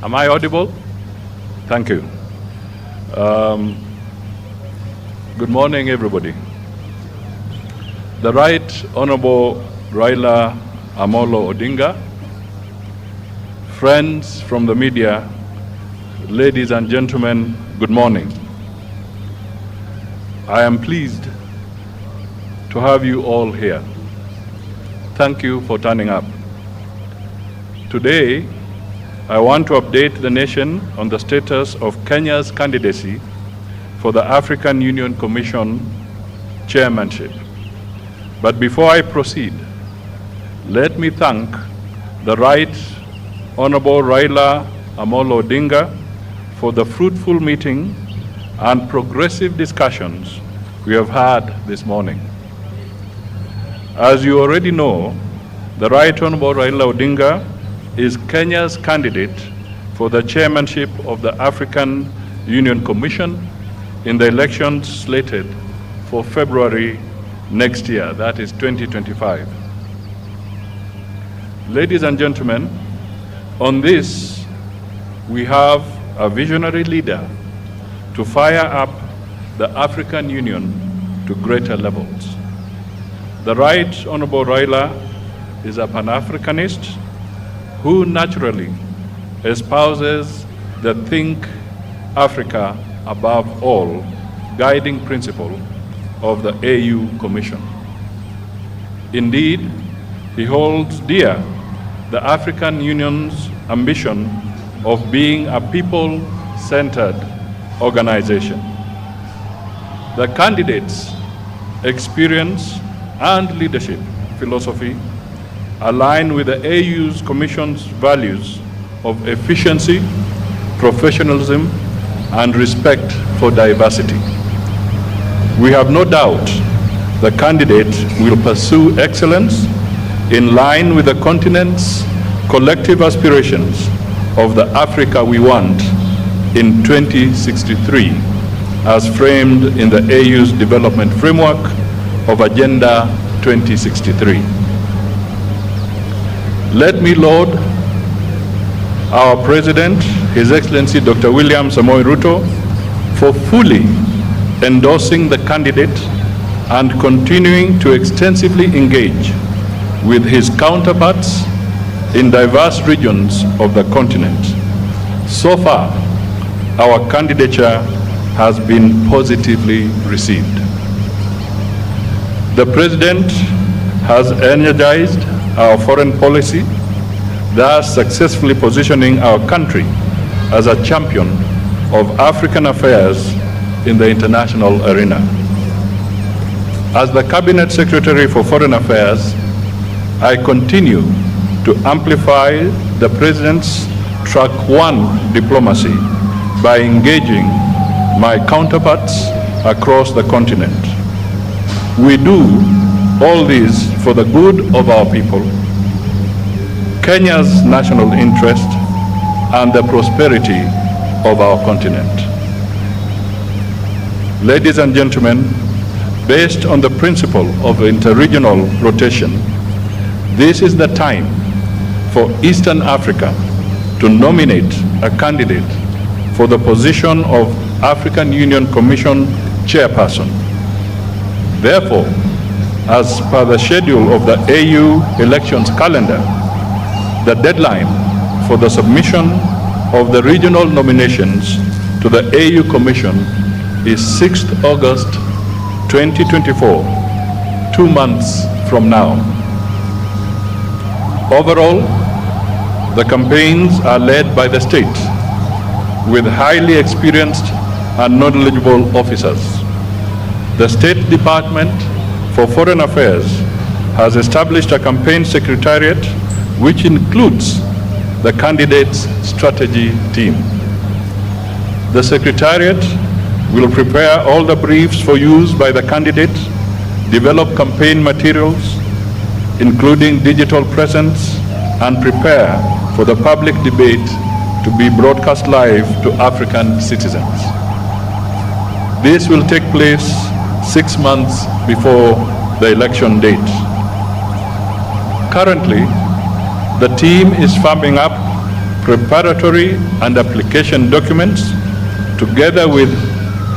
Am I audible? Thank you. Good morning, everybody. The Right Honorable Raila Amolo Odinga, friends from the media, ladies and gentlemen, good morning. I am pleased to have you all here. Thank you for turning up. Today, I want to update the nation on the status of Kenya's candidacy for the African Union Commission Chairmanship. But before I proceed, let me thank the Right Honorable Raila Amolo Odinga for the fruitful meeting and progressive discussions we have had this morning. As you already know, the Right Honorable Raila Odinga is Kenya's candidate for the chairmanship of the African Union Commission in the elections slated for February next year, that is 2025. Ladies and gentlemen, on this, we have a visionary leader to fire up the African Union to greater levels. The Right Honorable Raila is a Pan-Africanist who naturally espouses the Think Africa above all guiding principle of the AU Commission. Indeed, he holds dear the African Union's ambition of being a people-centered organization. The candidates' experience and leadership philosophy align with the AU's Commission's values of efficiency, professionalism, and respect for diversity. We have no doubt the candidate will pursue excellence in line with the continent's collective aspirations of the Africa we want in 2063, as framed in the AU's development framework of Agenda 2063. Let me laud our President, His Excellency Dr. William Samoei Ruto, for fully endorsing the candidate and continuing to extensively engage with his counterparts in diverse regions of the continent. So far, our candidature has been positively received. The President has energized our foreign policy, thus successfully positioning our country as a champion of African affairs in the international arena. As the Cabinet Secretary for Foreign Affairs, I continue to amplify the President's Track 1 diplomacy by engaging my counterparts across the continent. We do all this for the good of our people, Kenya's national interest, and the prosperity of our continent. Ladies and gentlemen, based on the principle of interregional rotation, this is the time for Eastern Africa to nominate a candidate for the position of African Union Commission Chairperson. Therefore, as per the schedule of the AU elections calendar, the deadline for the submission of the regional nominations to the AU Commission is 6th August 2024, 2 months from now. Overall, the campaigns are led by the state with highly experienced and knowledgeable officers. The State Department for Foreign Affairs has established a campaign secretariat which includes the candidate's strategy team. The secretariat will prepare all the briefs for use by the candidate, develop campaign materials, including digital presence, and prepare for the public debate to be broadcast live to African citizens. This will take place 6 months before the election date. Currently, the team is firming up preparatory and application documents, together with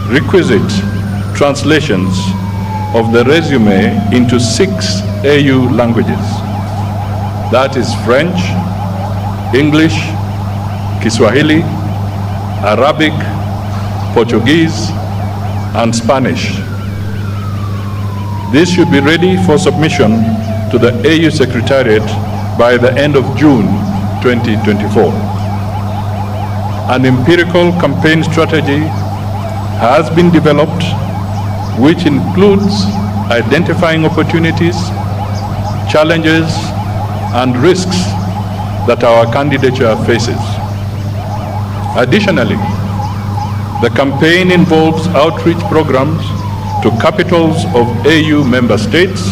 requisite translations of the resume into 6 AU languages. That is French, English, Kiswahili, Arabic, Portuguese, and Spanish. This should be ready for submission to the AU Secretariat by the end of June 2024. An empirical campaign strategy has been developed, which includes identifying opportunities, challenges, and risks that our candidature faces. Additionally, the campaign involves outreach programs to capitals of AU member states,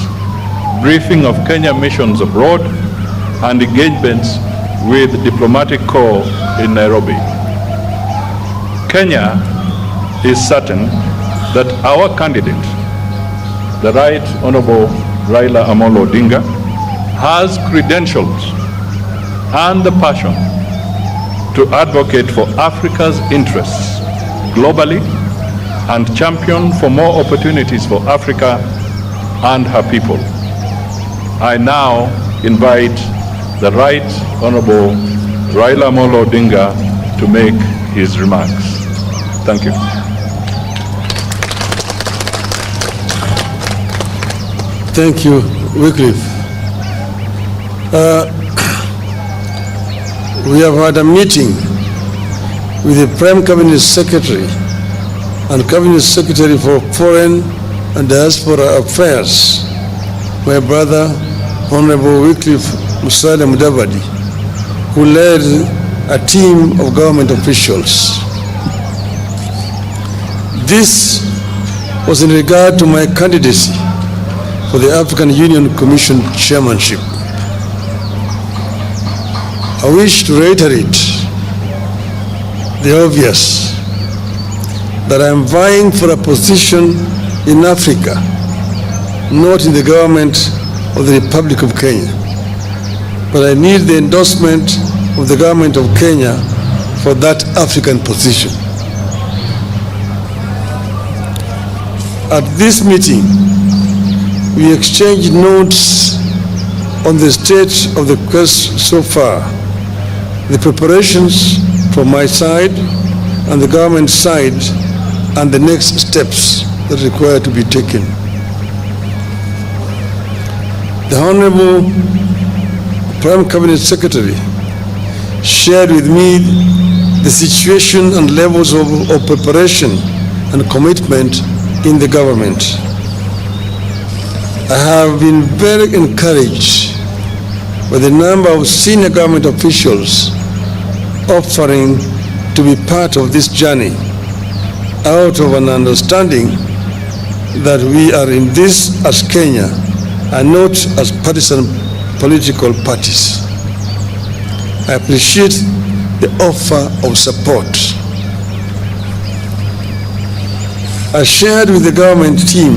briefing of Kenya missions abroad, and engagements with diplomatic corps in Nairobi. Kenya is certain that our candidate, the Right Honorable Raila Amolo Odinga, has credentials and the passion to advocate for Africa's interests globally and champion for more opportunities for Africa and her people. I now invite the Right Honorable Raila Amolo Odinga to make his remarks. Thank you. Thank you, Wycliffe. We have had a meeting with the Prime Cabinet Secretary and Cabinet Secretary for Foreign and Diaspora Affairs, my brother, Honorable Wycliffe Mudavadi, who led a team of government officials. This was in regard to my candidacy for the African Union Commission chairmanship. I wish to reiterate the obvious, that I am vying for a position in Africa, not in the government of the Republic of Kenya. But I need the endorsement of the government of Kenya for that African position. At this meeting, we exchanged notes on the state of the quest so far, the preparations from my side and the government side, and the next steps that require to be taken. The Honorable Prime Cabinet Secretary shared with me the situation and levels of preparation and commitment in the government. I have been very encouraged by the number of senior government officials offering to be part of this journey, out of an understanding that we are in this as Kenya and not as partisan political parties. I appreciate the offer of support. I shared with the government team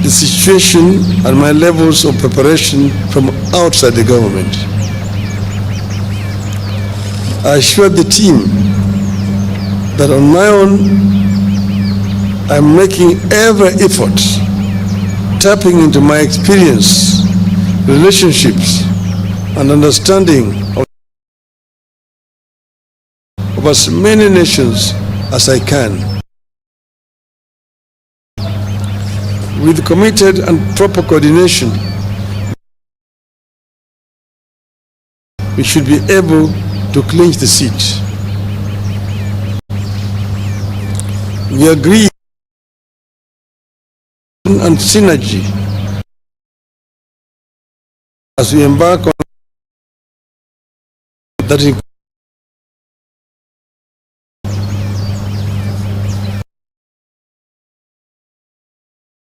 the situation and my levels of preparation from outside the government. I assured the team that on my own, I'm making every effort, tapping into my experience, relationships, and understanding of as many nations as I can. With committed and proper coordination, we should be able to clinch the seat. We agree and synergy as we embark on that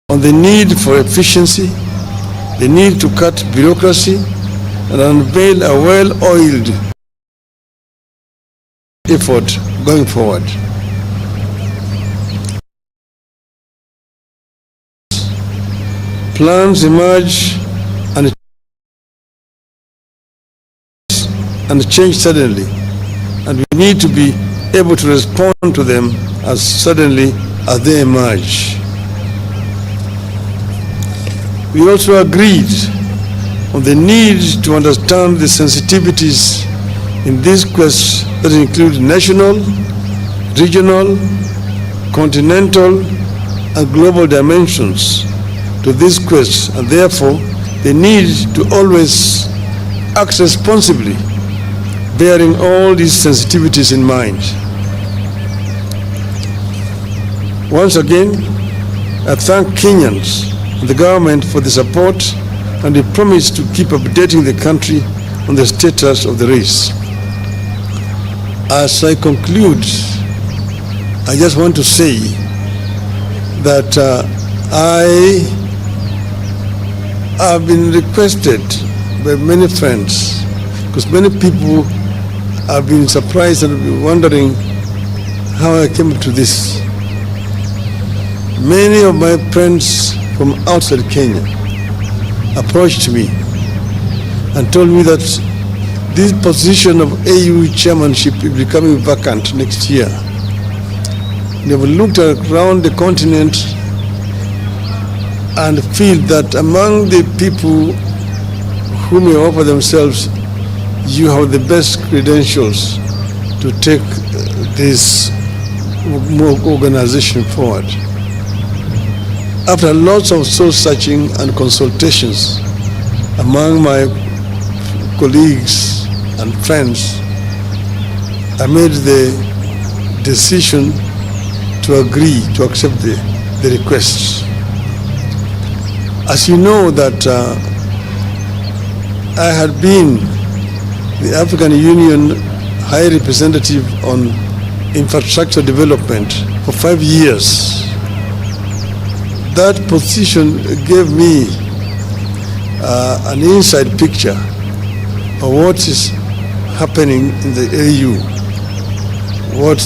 on the need for efficiency, the need to cut bureaucracy, and unveil a well-oiled effort going forward. Plans emerge and change suddenly, and we need to be able to respond to them as suddenly as they emerge. We also agreed on the need to understand the sensitivities in this quest that include national, regional, continental, and global dimensions to this quest, and therefore the need to always act responsibly, bearing all these sensitivities in mind. Once again, I thank Kenyans and the government for the support and the promise to keep updating the country on the status of the race. As I conclude, I just want to say that I have been requested by many friends, because many people have been surprised and been wondering how I came to this. Many of my friends from outside Kenya approached me and told me that this position of AU chairmanship is becoming vacant next year. They have looked around the continent and feel that among the people who may offer themselves, you have the best credentials to take this organization forward. After lots of soul searching and consultations among my colleagues and friends, I made the decision to agree to accept the request. As you know that I had been the African Union High Representative on Infrastructure Development for 5 years. That position gave me an inside picture of what is happening in the AU, what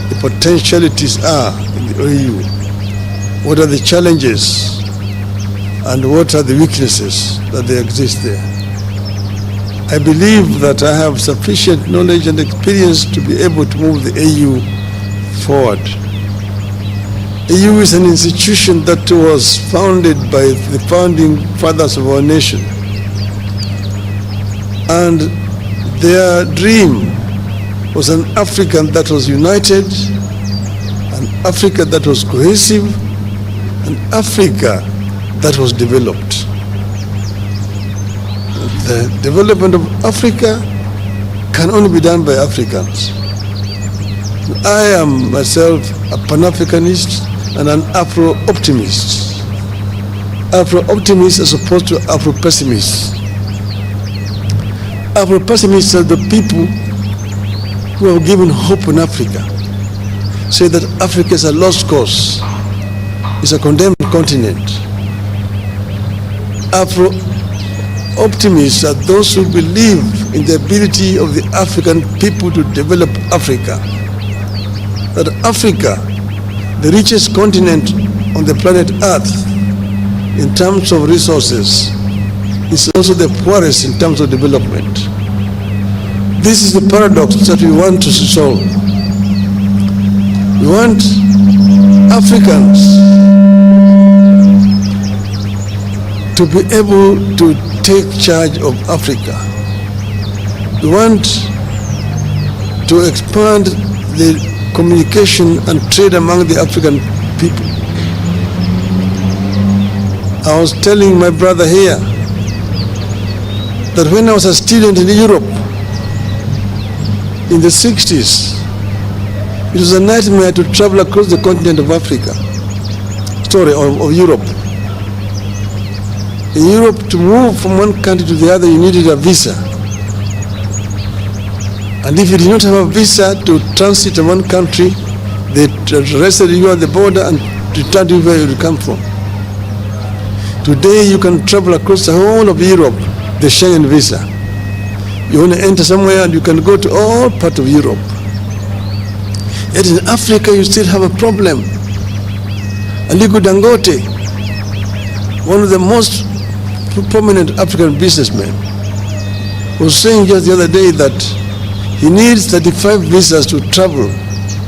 the potentialities are in the AU, what are the challenges, and what are the weaknesses that they exist there. I believe that I have sufficient knowledge and experience to be able to move the AU forward. AU is an institution that was founded by the founding fathers of our nation. And their dream was an Africa that was united, an Africa that was cohesive, an Africa that was developed. The development of Africa can only be done by Africans. I am myself a Pan-Africanist and an Afro-optimist. Afro-optimists as opposed to Afro-pessimists. Afro-pessimists are the people who have given hope in Africa, say that Africa is a lost cause, it's a condemned continent. Afro-optimists are those who believe in the ability of the African people to develop Africa. That Africa, the richest continent on the planet Earth in terms of resources, is also the poorest in terms of development. This is the paradox that we want to solve. We want Africans to be able to take charge of Africa. We want to expand the communication and trade among the African people. I was telling my brother here that when I was a student in Europe in the 60s, it was a nightmare to travel across the continent of Africa, of Europe. In Europe, to move from one country to the other, you needed a visa. And if you did not have a visa to transit in one country, they arrested you at the border and returned you where you come from. Today, you can travel across the whole of Europe, the Schengen visa. You want to enter somewhere and you can go to all parts of Europe. Yet in Africa, you still have a problem. Aliko Dangote, one of the most prominent African businessmen, was saying just the other day that He needs 35 visas to travel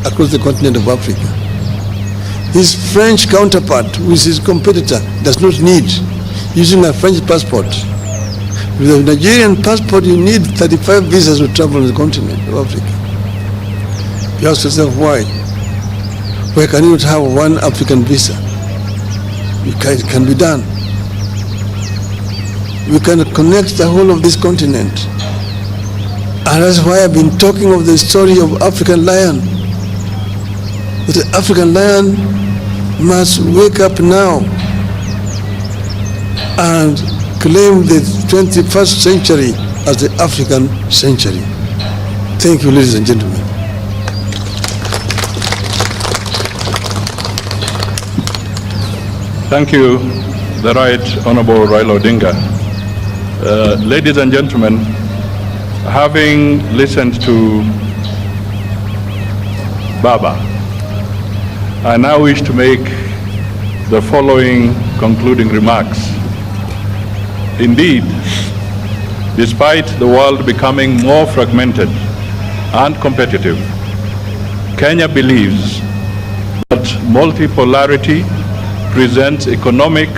across the continent of Africa. His French counterpart, who is his competitor, does not need, using a French passport. With a Nigerian passport, you need 35 visas to travel on the continent of Africa. You ask yourself why? Why can you not have one African visa? It can be done. We can connect the whole of this continent. And that's why I've been talking of the story of African lion. That the African lion must wake up now and claim the 21st century as the African century. Thank you, ladies and gentlemen. Thank you, the Right Honorable Raila Odinga. Ladies and gentlemen, having listened to Baba, I now wish to make the following concluding remarks. Indeed, despite the world becoming more fragmented and competitive, Kenya believes that multipolarity presents economic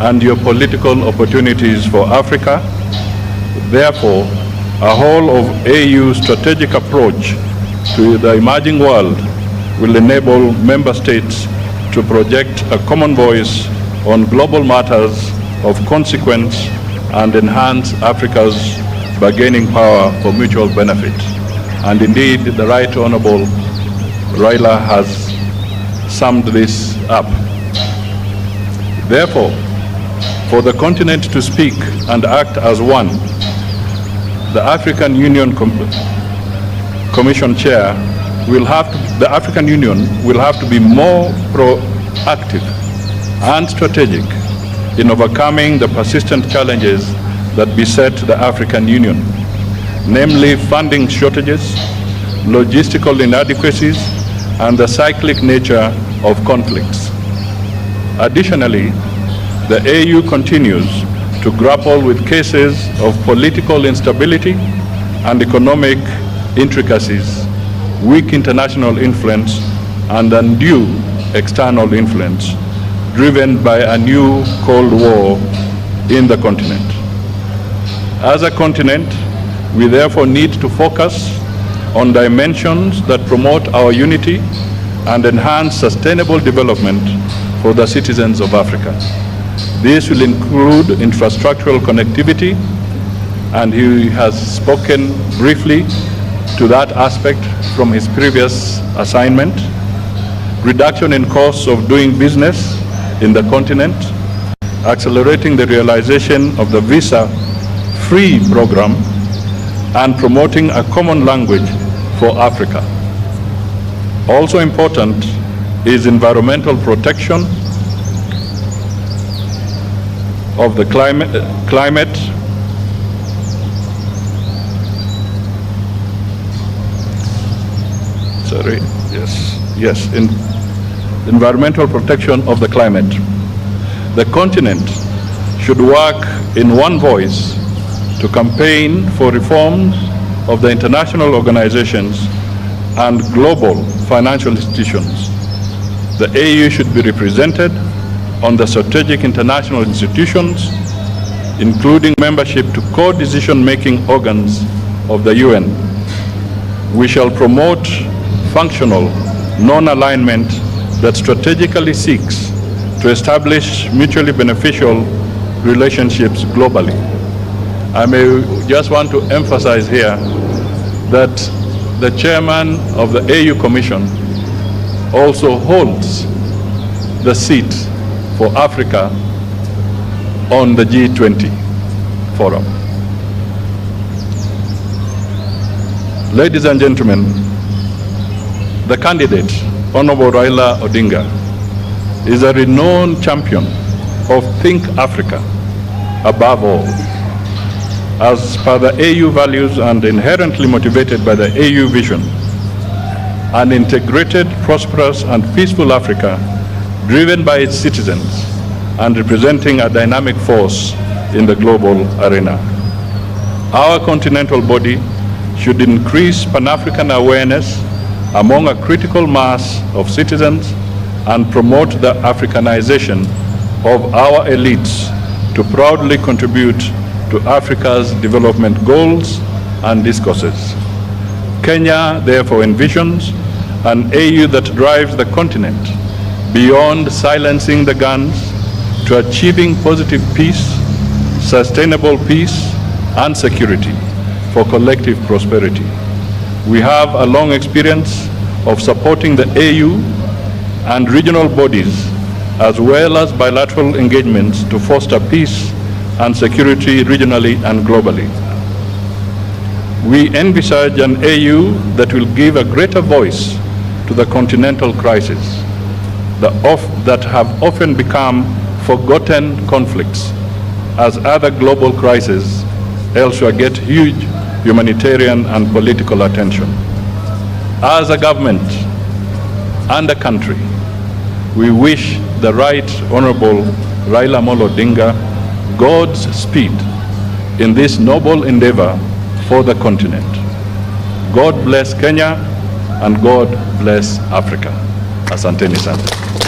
and geopolitical opportunities for Africa. Therefore, a whole of AU strategic approach to the emerging world will enable member states to project a common voice on global matters of consequence and enhance Africa's bargaining power for mutual benefit. And indeed, the Right Honorable Raila has summed this up. Therefore, for the continent to speak and act as one, the African Union Commission Chair the African Union will have to be more proactive and strategic in overcoming the persistent challenges that beset the African Union, namely funding shortages, logistical inadequacies, and the cyclic nature of conflicts. Additionally, the AU continues to grapple with cases of political instability and economic intricacies, weak international influence, and undue external influence, driven by a new Cold War in the continent. As a continent, we therefore need to focus on dimensions that promote our unity and enhance sustainable development for the citizens of Africa. This will include infrastructural connectivity, and he has spoken briefly to that aspect from his previous assignment, reduction in costs of doing business in the continent, accelerating the realization of the visa-free program, and promoting a common language for Africa. Also important is environmental protection of the climate environmental protection of the climate. The continent should work in one voice to campaign for reforms of the international organizations and global financial institutions. The AU should be represented on the strategic international institutions, including membership to co-decision-making organs of the UN. We shall promote functional non-alignment that strategically seeks to establish mutually beneficial relationships globally. I may just want to emphasize here that the chairman of the AU Commission also holds the seat for Africa on the G20 forum. Ladies and gentlemen, the candidate, Honorable Raila Odinga, is a renowned champion of Think Africa above all. As per the AU values and inherently motivated by the AU vision, an integrated, prosperous, and peaceful Africa driven by its citizens and representing a dynamic force in the global arena. Our continental body should increase Pan-African awareness among a critical mass of citizens and promote the Africanization of our elites to proudly contribute to Africa's development goals and discourses. Kenya therefore envisions an AU that drives the continent beyond silencing the guns to achieving positive peace, sustainable peace, and security for collective prosperity. We have a long experience of supporting the AU and regional bodies as well as bilateral engagements to foster peace and security regionally and globally. We envisage an AU that will give a greater voice to the continental crisis that have often become forgotten conflicts as other global crises elsewhere get huge humanitarian and political attention. As a government and a country, we wish the Right Honorable Raila Odinga God's speed in this noble endeavor for the continent. God bless Kenya and God bless Africa. Asanteni sana.